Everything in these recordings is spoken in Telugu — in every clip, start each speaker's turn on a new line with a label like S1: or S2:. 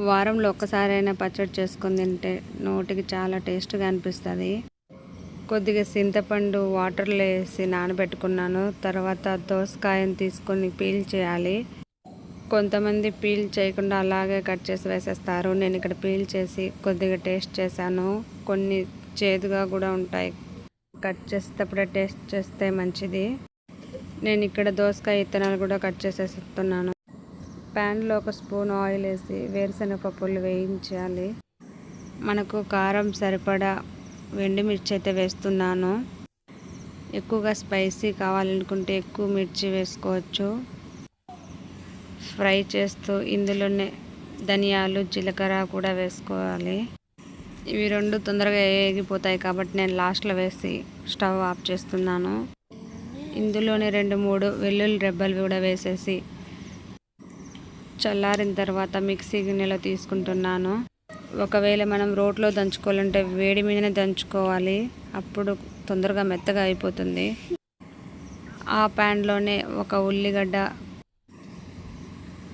S1: వారంలో ఒక్కసారైనా పచ్చడి చేసుకొని తింటే నోటికి చాలా టేస్ట్గా అనిపిస్తుంది. కొద్దిగా చింతపండు వాటర్లో వేసి నానబెట్టుకున్నాను. తర్వాత దోసకాయను తీసుకొని పీల్ చేయాలి. కొంతమంది పీల్ చేయకుండా అలాగే కట్ చేసి వేసేస్తారు. నేను ఇక్కడ పీల్ చేసి కొద్దిగా టేస్ట్ చేశాను. కొన్ని చేదుగా కూడా ఉంటాయి. కట్ చేసేటప్పుడే టేస్ట్ చేస్తే మంచిది. నేను ఇక్కడ దోసకాయ విత్తనాలు కూడా కట్ చేసేస్తున్నాను. ప్యాన్లో ఒక స్పూన్ ఆయిల్ వేసి వేరుశనగ పప్పులు వేయించాలి. మనకు కారం సరిపడా ఎండుమిర్చి అయితే వేస్తున్నాను. ఎక్కువగా స్పైసీ కావాలనుకుంటే ఎక్కువ మిర్చి వేసుకోవచ్చు. ఫ్రై చేస్తూ ఇందులోనే ధనియాలు, జీలకర్ర కూడా వేసుకోవాలి. ఇవి రెండు తొందరగా వేగిపోతాయి కాబట్టి నేను లాస్ట్లో వేసి స్టవ్ ఆఫ్ చేస్తున్నాను. ఇందులోనే 2-3 వెల్లుల్లి రెబ్బలు కూడా వేసేసి చల్లారిన తర్వాత మిక్సీ గిన్నెలో తీసుకుంటున్నాను. ఒకవేళ మనం రోట్లో దంచుకోవాలంటే వేడి మీదనే దంచుకోవాలి. అప్పుడు తొందరగా మెత్తగా అయిపోతుంది. ఆ ప్యాన్లోనే ఒక ఉల్లిగడ్డ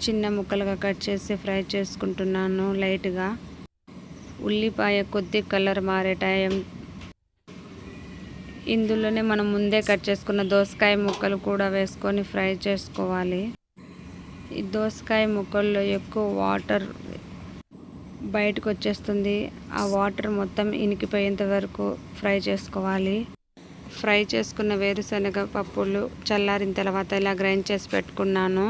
S1: చిన్న ముక్కలుగా కట్ చేసి ఫ్రై చేసుకుంటున్నాను లైట్గా. ఉల్లిపాయ కొద్ది కలర్ మారే టైం ఇందులోనే మనం ముందే కట్ చేసుకున్న దోసకాయ ముక్కలు కూడా వేసుకొని ఫ్రై చేసుకోవాలి. ఈ దోసకాయ ముక్కల్లో ఎక్కువ వాటర్ బయటకు వచ్చేస్తుంది. ఆ వాటర్ మొత్తం ఇనికిపోయేంత వరకు ఫ్రై చేసుకోవాలి. ఫ్రై చేసుకున్న వేరుశనగ పప్పులు చల్లారిన తర్వాత ఇలా గ్రైండ్ చేసి పెట్టుకున్నాను.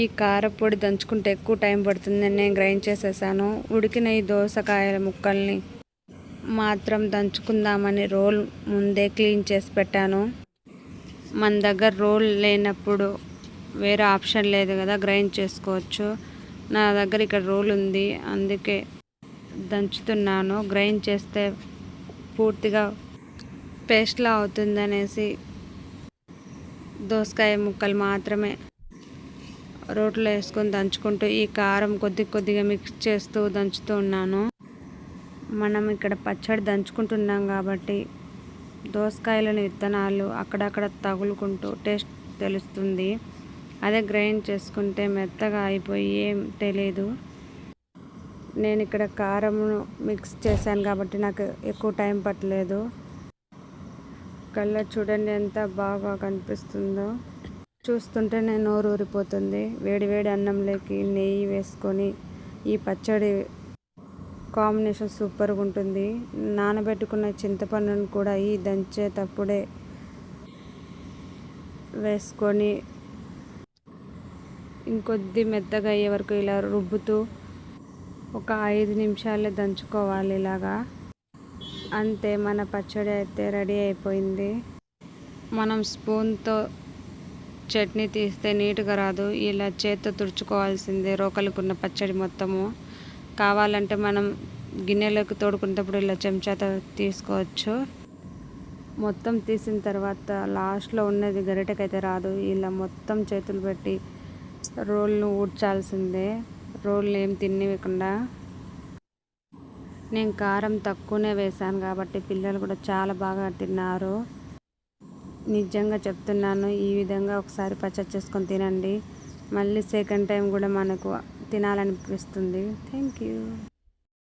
S1: ఈ కారపొడి దంచుకుంటే ఎక్కువ టైం పడుతుందని నేను గ్రైండ్ చేసేసాను. ఉడికిన ఈ దోసకాయల ముక్కల్ని మాత్రం దంచుకుందామని రోల్ ముందే క్లీన్ చేసి పెట్టాను. మన దగ్గర రోల్ లేనప్పుడు వేరే ఆప్షన్ లేదు కదా, గ్రైండ్ చేసుకోవచ్చు. నా దగ్గర ఇక్కడ రోల్ ఉంది, అందుకే దంచుతున్నాను. గ్రైండ్ చేస్తే పూర్తిగా పేస్ట్లా అవుతుందనేసి దోసకాయ ముక్కలు మాత్రమే రోట్లో వేసుకొని దంచుకుంటూ ఈ కారం కొద్దిగా మిక్స్ చేస్తూ దంచుతూ ఉన్నాను. మనం ఇక్కడ పచ్చడి దంచుకుంటున్నాం కాబట్టి దోసకాయలోని విత్తనాలు అక్కడక్కడ తగులుకుంటూ టేస్ట్ తెలుస్తుంది. అదే గ్రైండ్ చేసుకుంటే మెత్తగా అయిపోయి ఏం తెలియదు. నేను ఇక్కడ కారంను మిక్స్ చేశాను కాబట్టి నాకు ఎక్కువ టైం పట్టలేదు. కలర్ చూడండి ఎంత బాగా కనిపిస్తుందో. చూస్తుంటేనే నోరు ఊరిపోతుంది. వేడి అన్నంలోకి నెయ్యి వేసుకొని ఈ పచ్చడి కాంబినేషన్ సూపర్గా ఉంటుంది. నానబెట్టుకున్న చింతపండును కూడా ఈ దంచేటప్పుడే వేసుకొని ఇంకొద్ది మెత్తగా అయ్యే వరకు ఇలా రుబ్బుతూ ఒక 5 నిమిషాలే దంచుకోవాలి ఇలాగా. అంతే, మన పచ్చడి అయితే రెడీ అయిపోయింది. మనం స్పూన్తో చట్నీ తీస్తే నీట్గా రాదు, ఇలా చేత్తో తుడుచుకోవాల్సిందే రోకలుకున్న పచ్చడి మొత్తము. కావాలంటే మనం గిన్నెలోకి తోడుకునేటప్పుడు ఇలా చెంచాతో తీసుకోవచ్చు. మొత్తం తీసిన తర్వాత లాస్ట్లో ఉన్నది గరిటెకైతే రాదు, ఇలా మొత్తం చేతులు పెట్టి రోల్ను ఊడ్చాల్సిందే, రోల్ని ఏం తినివ్వకుండా. నేను కారం తక్కువనే వేశాను కాబట్టి పిల్లలు కూడా చాలా బాగా తిన్నారు. నిజంగా చెప్తున్నాను, ఈ విధంగా ఒకసారి పచ్చడి చేసుకొని తినండి. మళ్ళీ సెకండ్ టైం కూడా మనకు తినాలనిపిస్తుంది. Thank you.